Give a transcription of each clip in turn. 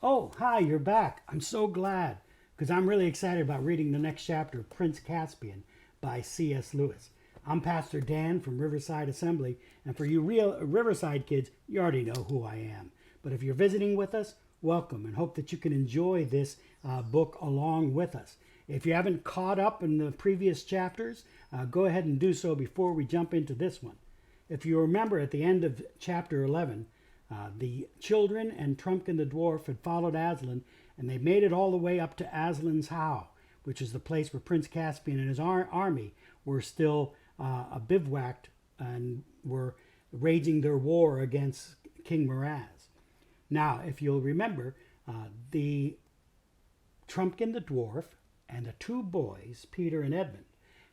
Oh, hi, you're back. I'm so glad because I'm really excited about reading the next chapter of Prince Caspian by C.S. Lewis. I'm Pastor Dan from Riverside Assembly, and for you real Riverside kids, you already know who I am. But if you're visiting with us, welcome and hope that you can enjoy this book along with us. If you haven't caught up in the previous chapters, go ahead and do so before we jump into this one. If you remember at the end of chapter 11, the children and Trumpkin the dwarf had followed Aslan, and they made it all the way up to Aslan's Howe, which is the place where Prince Caspian and his army were still bivouacked and were waging their war against King Miraz. Now, if you'll remember, the Trumpkin the dwarf and the two boys, Peter and Edmund,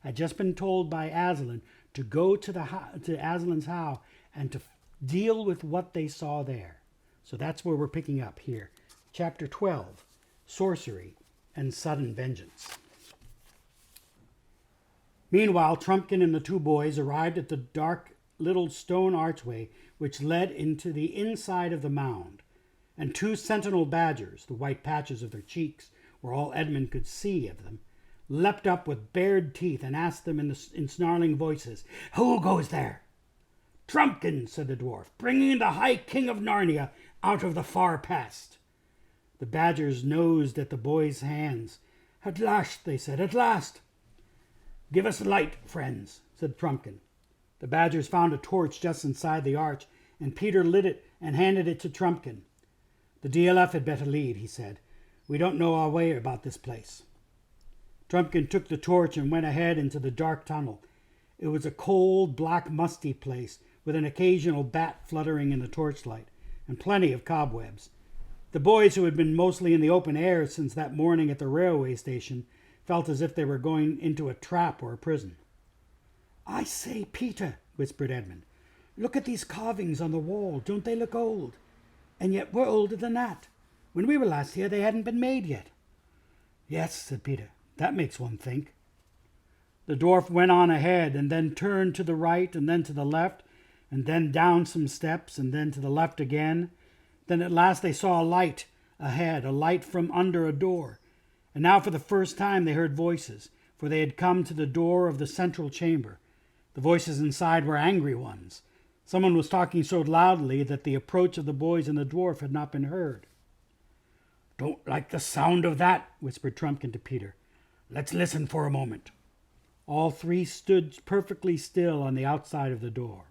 had just been told by Aslan to go to Aslan's Howe and to deal with what they saw there. So that's where we're picking up here. Chapter 12, Sorcery and Sudden Vengeance. Meanwhile, Trumpkin and the two boys arrived at the dark little stone archway which led into the inside of the mound, and two sentinel badgers, the white patches of their cheeks were all Edmund could see of them, leapt up with bared teeth and asked them in snarling voices, "Who goes there?" "Trumpkin," said the dwarf, "bringing the High King of Narnia out of the far past." The badgers nosed at the boys' hands. "At last," they said, "at last." "Give us light, friends," said Trumpkin. The badgers found a torch just inside the arch, and Peter lit it and handed it to Trumpkin. "The DLF had better lead," he said. "We don't know our way about this place." Trumpkin took the torch and went ahead into the dark tunnel. It was a cold, black, musty place, with an occasional bat fluttering in the torchlight, and plenty of cobwebs. The boys, who had been mostly in the open air since that morning at the railway station, felt as if they were going into a trap or a prison. "I say, Peter," whispered Edmund, "look at these carvings on the wall. Don't they look old? And yet we're older than that. When we were last here, they hadn't been made yet." "Yes," said Peter, "that makes one think." The dwarf went on ahead, and then turned to the right, and then to the left, and then down some steps, and then to the left again. Then at last they saw a light ahead, a light from under a door. And now for the first time they heard voices, for they had come to the door of the central chamber. The voices inside were angry ones. Someone was talking so loudly that the approach of the boys and the dwarf had not been heard. "Don't like the sound of that," whispered Trumpkin to Peter. "Let's listen for a moment." All three stood perfectly still on the outside of the door.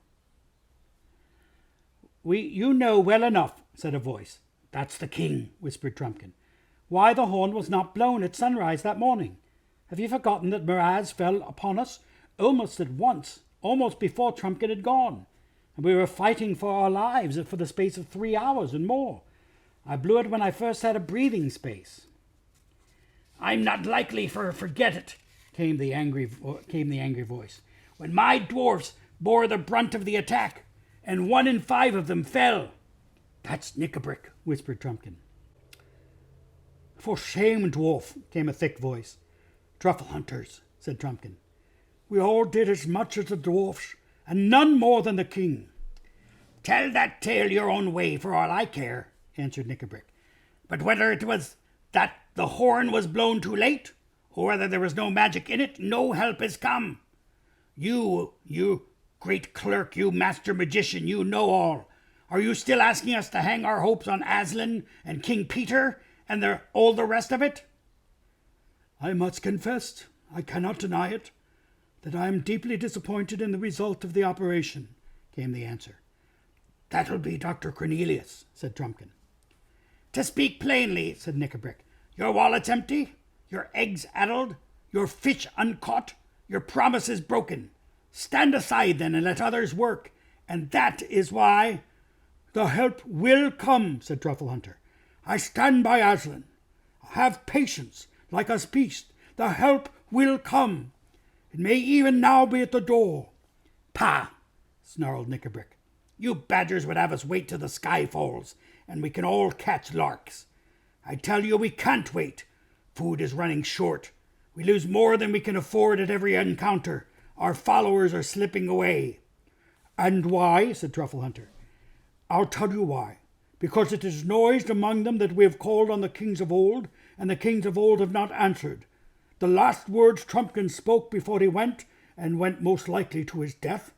You know well enough," said a voice. "That's the king," whispered Trumpkin. "Why the horn was not blown at sunrise that morning. Have you forgotten that Miraz fell upon us almost at once, almost before Trumpkin had gone, and we were fighting for our lives for the space of 3 hours and more. I blew it when I first had a breathing space." "I'm not likely to forget it," came the angry voice. "When my dwarfs bore the brunt of the attack, and 1 in 5 of them fell." "That's Nikabrik," whispered Trumpkin. "For shame, dwarf," came a thick voice. "Truffle hunters," said Trumpkin. "We all did as much as the dwarfs, and none more than the king." "Tell that tale your own way, for all I care," answered Nikabrik. "But whether it was that the horn was blown too late, or whether there was no magic in it, no help has come. You great clerk, you master magician, you know all. Are you still asking us to hang our hopes on Aslan and King Peter and all the rest of it?" "I must confess, I cannot deny it, that I am deeply disappointed in the result of the operation," came the answer. "That'll be Dr. Cornelius," said Trumpkin. "To speak plainly," said Nikabrik, "your wallet's empty, your eggs addled, your fish uncaught, your promises broken. Stand aside then and let others work, and that is why—" "The help will come," said Truffle Hunter. "I stand by Aslan. Have patience, like us beast. The help will come. It may even now be at the door." "Pah!" snarled Nikabrik. "You badgers would have us wait till the sky falls, and we can all catch larks. I tell you we can't wait. Food is running short. We lose more than we can afford at every encounter. Our followers are slipping away." "And why?" said Truffle Hunter. "I'll tell you why. because it is noised among them that we have called on the kings of old, and the kings of old have not answered. The last words Trumpkin spoke before he went, and went most likely to his death,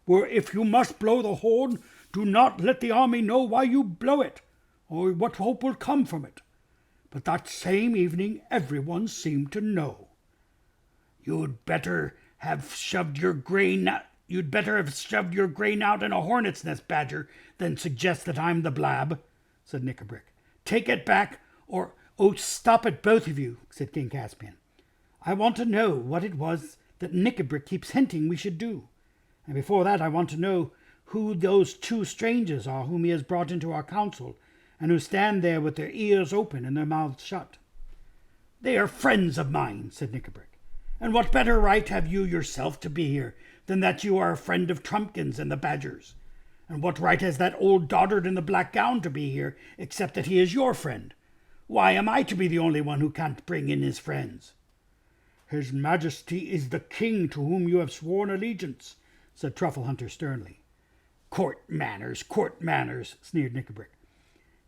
were, if you must blow the horn, do not let the army know why you blow it, or what hope will come from it. But that same evening everyone seemed to know. You'd better have shoved your grain out in a hornet's nest, Badger, than suggest that I'm the blab, said Nikabrik. Take it back, or— Oh, stop it, both of you, said King Caspian. I want to know what it was that Nikabrik keeps hinting we should do. And before that I want to know who those two strangers are whom he has brought into our council, and who stand there with their ears open and their mouths shut. They are friends of mine, said Nikabrik. And what better right have you yourself to be here than that you are a friend of Trumpkin's and the Badger's? And what right has that old dotard in the black gown to be here, except that he is your friend? Why am I to be the only one who can't bring in his friends? His Majesty is the king to whom you have sworn allegiance, said Trufflehunter sternly. Court manners, sneered Nikabrik.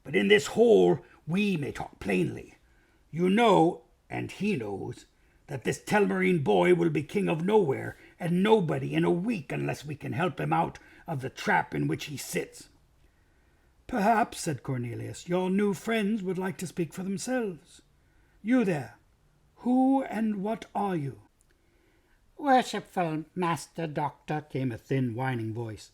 But in this hole we may talk plainly. You know, and he knows, that this Telmarine boy will be king of nowhere and nobody in a week unless we can help him out of the trap in which he sits. Perhaps, said Cornelius, your new friends would like to speak for themselves. You there, who and what are you? Worshipful Master Doctor, came a thin, whining voice.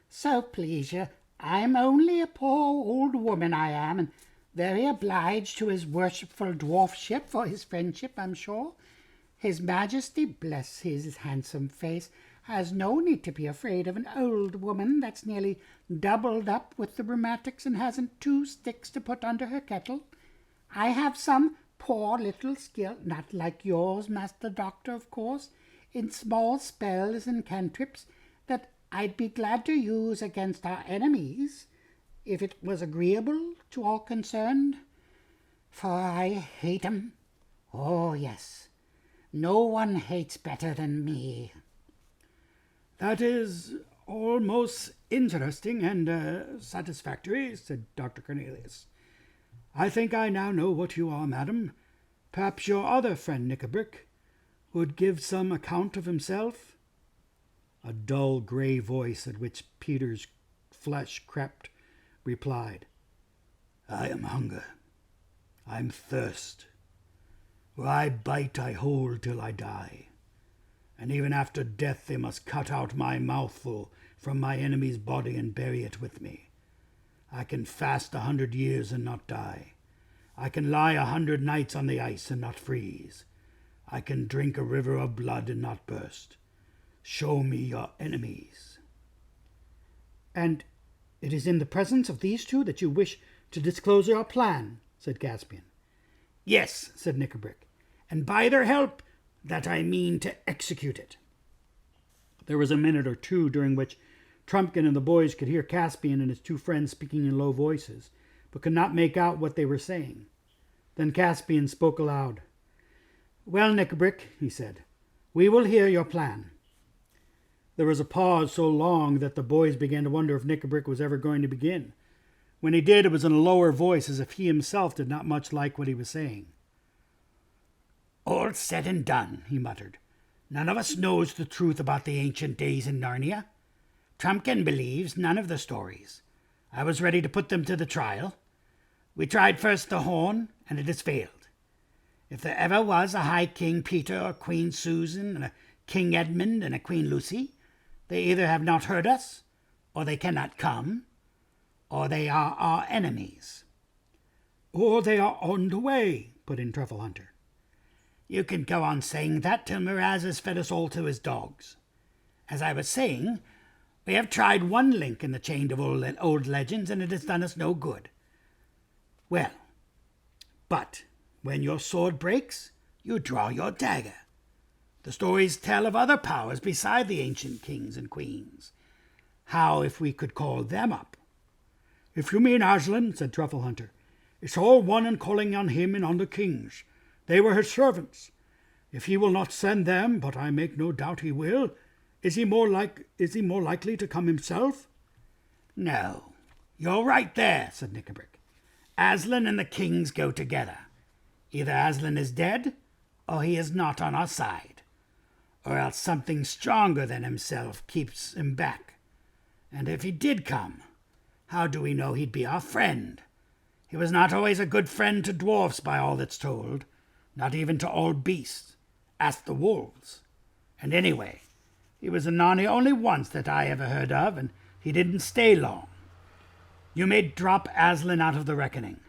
So please you, I'm only a poor old woman, I am, and very obliged to his worshipful dwarfship for his friendship, I'm sure. His Majesty, bless his handsome face, has no need to be afraid of an old woman that's nearly doubled up with the rheumatics and hasn't 2 sticks to put under her kettle. I have some poor little skill, not like yours, Master Doctor, of course, in small spells and cantrips that I'd be glad to use against our enemies, if it was agreeable to all concerned. For I hate 'em. Oh, yes, no one hates better than me. That is all most interesting and satisfactory, said Dr. Cornelius. I think I now know what you are, madam. Perhaps your other friend, Nikabrik, would give some account of himself? A dull grey voice, at which Peter's flesh crept, replied, I am hunger. I'm thirst. Where I bite, I hold till I die. And even after death they must cut out my mouthful from my enemy's body and bury it with me. I can fast 100 years and not die. I can lie 100 nights on the ice and not freeze. I can drink a river of blood and not burst. Show me your enemies. And it is in the presence of these two that you wish to disclose your plan, said Caspian. Yes, said Nikabrik, and by their help that I mean to execute it. There was a minute or two during which Trumpkin and the boys could hear Caspian and his 2 friends speaking in low voices, but could not make out what they were saying. Then Caspian spoke aloud. Well, Nikabrik, he said, we will hear your plan. There was a pause so long that the boys began to wonder if Nikabrik was ever going to begin. When he did, it was in a lower voice, as if he himself did not much like what he was saying. All said and done, he muttered. None of us knows the truth about the ancient days in Narnia. Trumpkin believes none of the stories. I was ready to put them to the trial. We tried first the horn, and it has failed. If there ever was a High King Peter or Queen Susan and a King Edmund and a Queen Lucy, they either have not heard us, or they cannot come, or they are our enemies. Or they are on the way, put in Trufflehunter. You can go on saying that till Miraz has fed us all to his dogs. As I was saying, we have tried one link in the chain of old legends, and it has done us no good. Well, but when your sword breaks, you draw your dagger. The stories tell of other powers beside the ancient kings and queens. How if we could call them up? If you mean Aslan, said Trufflehunter, it's all one in calling on him and on the kings. They were his servants. If he will not send them, but I make no doubt he will, is he more likely to come himself? No, You're right there, said Nikabrik. Aslan and the kings go together. Either Aslan is dead, or he is not on our side, or else something stronger than himself keeps him back. And if he did come, how do we know he'd be our friend? He was not always a good friend to dwarfs, by all that's told, not even to all beasts. Ask the wolves. And anyway, he was a Narnia only once that I ever heard of, and he didn't stay long. You may drop Aslan out of the reckoning.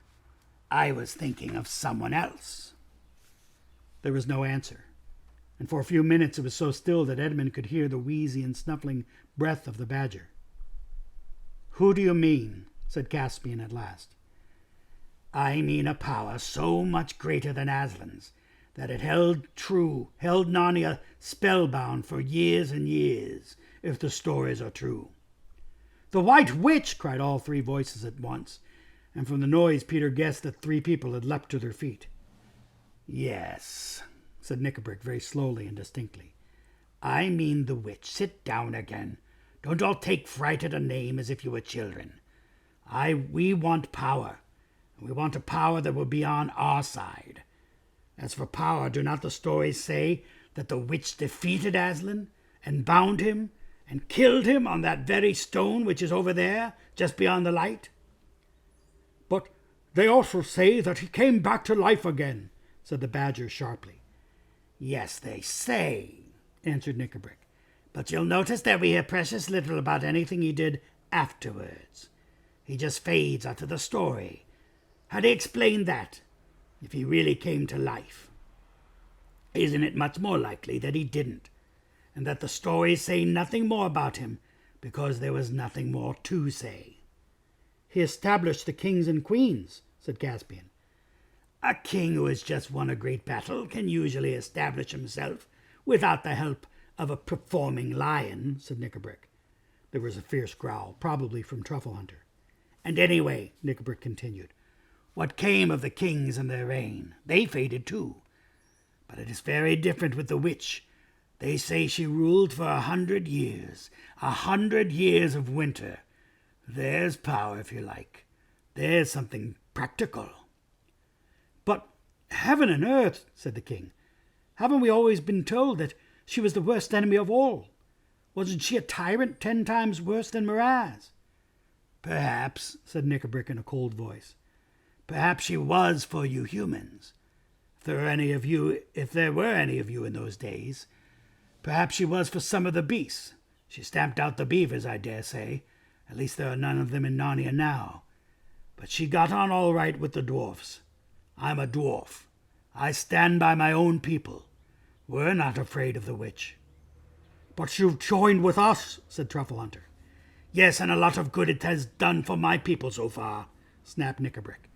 I was thinking of someone else. There was no answer, and for a few minutes it was so still that Edmund could hear the wheezy and snuffling breath of the badger. Who do you mean? Said Caspian at last. I mean a power so much greater than Aslan's that it held Narnia spellbound for years and years, if the stories are true. The White Witch! Cried all three voices at once, and from the noise Peter guessed that three people had leapt to their feet. Yes, said Nikabrik very slowly and distinctly. I mean the witch. Sit down again. Don't all take fright at a name as if you were children. We want power. We want a power that will be on our side. As for power, do not the stories say that the witch defeated Aslan and bound him and killed him on that very stone which is over there, just beyond the light? But they also say that he came back to life again, said the badger sharply. Yes, they say, answered Nikabrik. But you'll notice that we hear precious little about anything he did afterwards. He just fades out of the story. How do you explain that, if he really came to life? Isn't it much more likely that he didn't, and that the stories say nothing more about him because there was nothing more to say? He established the kings and queens, said Caspian. A king who has just won a great battle can usually establish himself without the help of a performing lion, said Nikabrik. There was a fierce growl, probably from Truffle Hunter. And anyway, Nikabrik continued, what came of the kings and their reign? They faded too. But it is very different with the witch. They say she ruled for 100 years, 100 years of winter. There's power, if you like. There's something practical. But heaven and earth, said the king, haven't we always been told that she was the worst enemy of all? Wasn't she a tyrant 10 times worse than Miraz? Perhaps, said Nikabrik in a cold voice. Perhaps she was for you humans. If there were any of you in those days, perhaps she was for some of the beasts. She stamped out the beavers, I dare say. At least there are none of them in Narnia now. But she got on all right with the dwarfs. I'm a dwarf. I stand by my own people. We're not afraid of the witch. But you've joined with us, said Truffle Hunter. Yes, and a lot of good it has done for my people so far, snapped Nikabrik.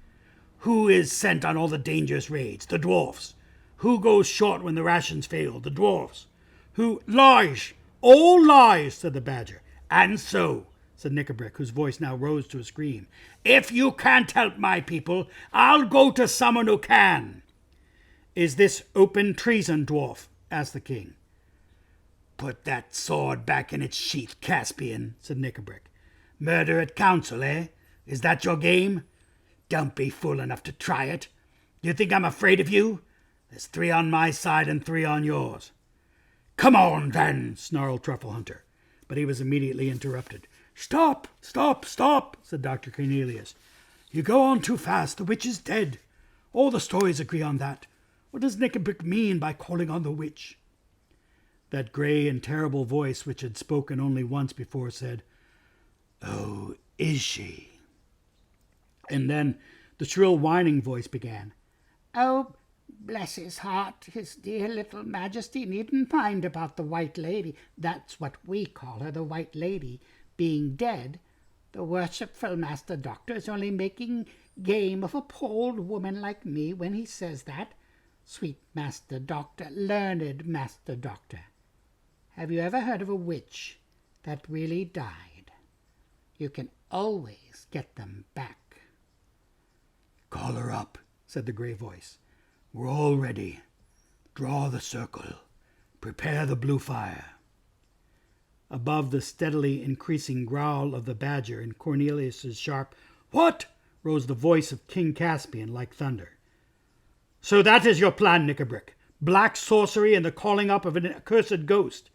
Who is sent on all the dangerous raids? The dwarfs. Who goes short when the rations fail? The dwarfs. Who... Lies! All lies, said the badger. And so, said Nikabrik, whose voice now rose to a scream, if you can't help my people, I'll go to someone who can. Is this open treason, dwarf? Asked the king. Put that sword back in its sheath, Caspian, said Nikabrik. Murder at council, eh? Is that your game? Don't be fool enough to try it. Do you think I'm afraid of you? There's 3 on my side and 3 on yours. Come on, then, snarled Truffle Hunter, but he was immediately interrupted. Stop, stop, stop, said Dr. Cornelius. You go on too fast. The witch is dead. All the stories agree on that. What does Nikabrik mean by calling on the witch? That grey and terrible voice, which had spoken only once before, said, Oh, is she? And then the shrill whining voice began. Oh, bless his heart, his dear little majesty needn't mind about the White Lady. That's what we call her, the White Lady, being dead. The worshipful Master Doctor is only making game of a poor old woman like me when he says that. Sweet Master Doctor, learned Master Doctor, have you ever heard of a witch that really died? You can always get them back. Call her up, said the grey voice. We're all ready. Draw the circle. Prepare the blue fire. above the steadily increasing growl of the badger and Cornelius's sharp "What?" rose the voice of King Caspian like thunder. "So that is your plan, Nikabrik. Black sorcery and the calling up of an accursed ghost.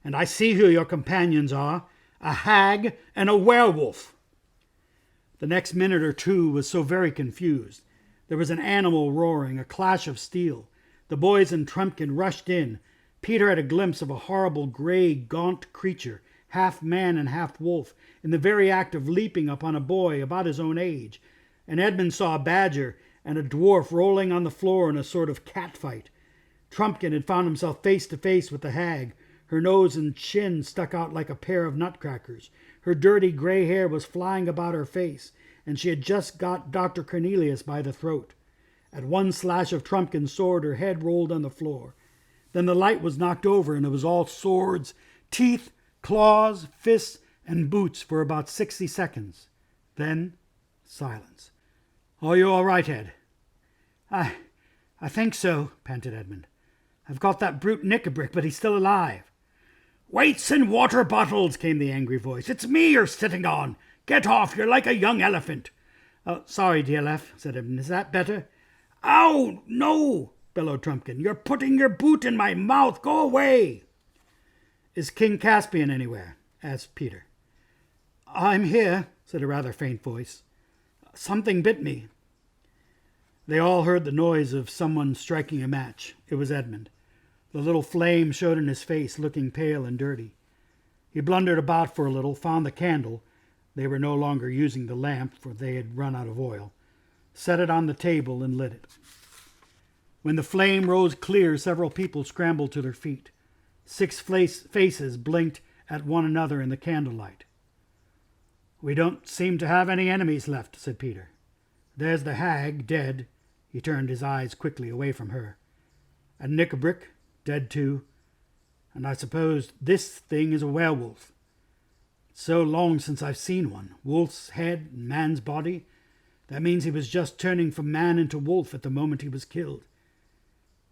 And I see who your companions are, a hag and a werewolf." The next minute or two was so very confused. There was an animal roaring, a clash of steel. The boys and Trumpkin rushed in. Peter had a glimpse of a horrible grey, gaunt creature, half man and half wolf, in the very act of leaping upon a boy about his own age. And Edmund saw a badger and a dwarf rolling on the floor in a sort of cat fight. Trumpkin had found himself face to face with the hag. Her nose and chin stuck out like a pair of nutcrackers. Her dirty grey hair was flying about her face, and she had just got Dr. Cornelius by the throat. At one slash of Trumpkin's sword, her head rolled on the floor. Then the light was knocked over, and it was all swords, teeth, claws, fists, and boots for about 60 seconds. Then silence. "Are you all right, Ed?" I think so," panted Edmund. "I've got that brute Nikabrik, but he's still alive." "Weights and water bottles," came the angry voice. "It's me you're sitting on. Get off, you're like a young elephant." "Sorry, DLF," said Edmund. "Is that better?" "Ow, no," bellowed Trumpkin. "You're putting your boot in my mouth. Go away." "Is King Caspian anywhere?" asked Peter. "I'm here," said a rather faint voice. "Something bit me." They all heard the noise of someone striking a match. It was Edmund. The little flame showed in his face, looking pale and dirty. He blundered about for a little, found the candle. They were no longer using the lamp, for they had run out of oil. Set it on the table and lit it. When the flame rose clear, several people scrambled to their feet. 6 faces blinked at one another in the candlelight. "We don't seem to have any enemies left," said Peter. "There's the hag, dead." He turned his eyes quickly away from her. "And Nikabrik, dead too. And I suppose this thing is a werewolf. It's so long since I've seen one. Wolf's head and man's body. That means he was just turning from man into wolf at the moment he was killed.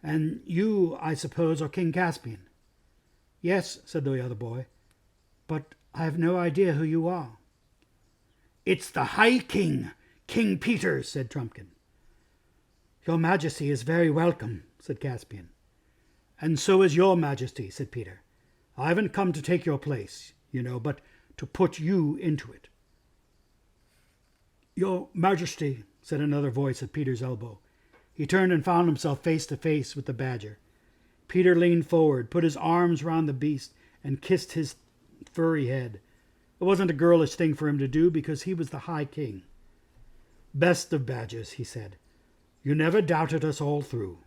And you, I suppose, are King Caspian." "Yes," said the other boy, "but I have no idea who you are." "It's the High King, King Peter," said Trumpkin. "Your Majesty is very welcome," said Caspian. "And so is your Majesty," said Peter. "I haven't come to take your place, you know, but to put you into it." "Your Majesty," said another voice at Peter's elbow. He turned and found himself face to face with the badger. Peter leaned forward, put his arms round the beast, and kissed his furry head. It wasn't a girlish thing for him to do, because he was the High King. "Best of badgers," he said. "You never doubted us all through."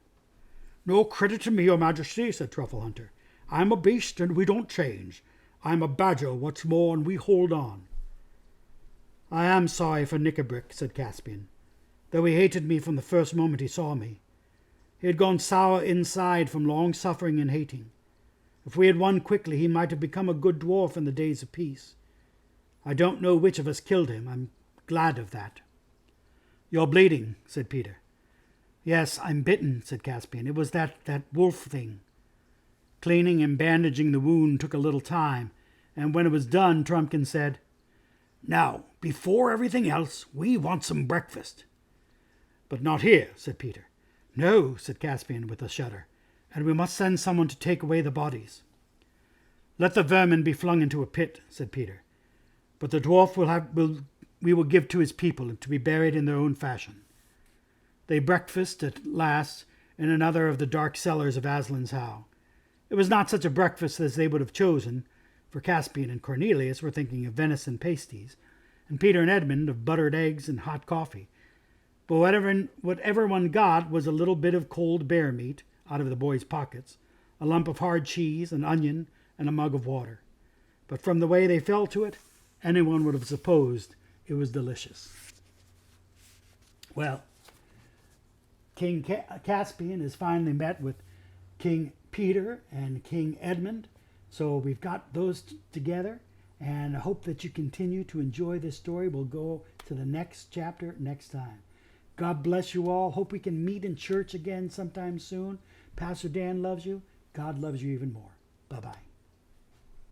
"No credit to me, your Majesty," said Truffle Hunter. "I'm a beast, and we don't change. I'm a badger, what's more, and we hold on." "I am sorry for Nikabrik," said Caspian, "though he hated me from the first moment he saw me. He had gone sour inside from long suffering and hating. If we had won quickly, he might have become a good dwarf in the days of peace. I don't know which of us killed him. I'm glad of that." "You're bleeding," said Peter. "Yes, I'm bitten," said Caspian. "It was that wolf thing." Cleaning and bandaging the wound took a little time, and when it was done, Trumpkin said, "Now, before everything else, we want some breakfast." "But not here," said Peter. "No," said Caspian with a shudder, "and we must send someone to take away the bodies." "Let the vermin be flung into a pit," said Peter. "But the dwarf we will give to his people to be buried in their own fashion." They breakfasted at last in another of the dark cellars of Aslan's Howe. It was not such a breakfast as they would have chosen, for Caspian and Cornelius were thinking of venison pasties, and Peter and Edmund of buttered eggs and hot coffee. But whatever one got was a little bit of cold bear meat out of the boys' pockets, a lump of hard cheese, an onion, and a mug of water. But from the way they fell to it, anyone would have supposed it was delicious. Well, King Caspian has finally met with King Peter and King Edmund. So we've got those together, and I hope that you continue to enjoy this story. We'll go to the next chapter next time. God bless you all. Hope we can meet in church again sometime soon. Pastor Dan loves you. God loves you even more. Bye-bye.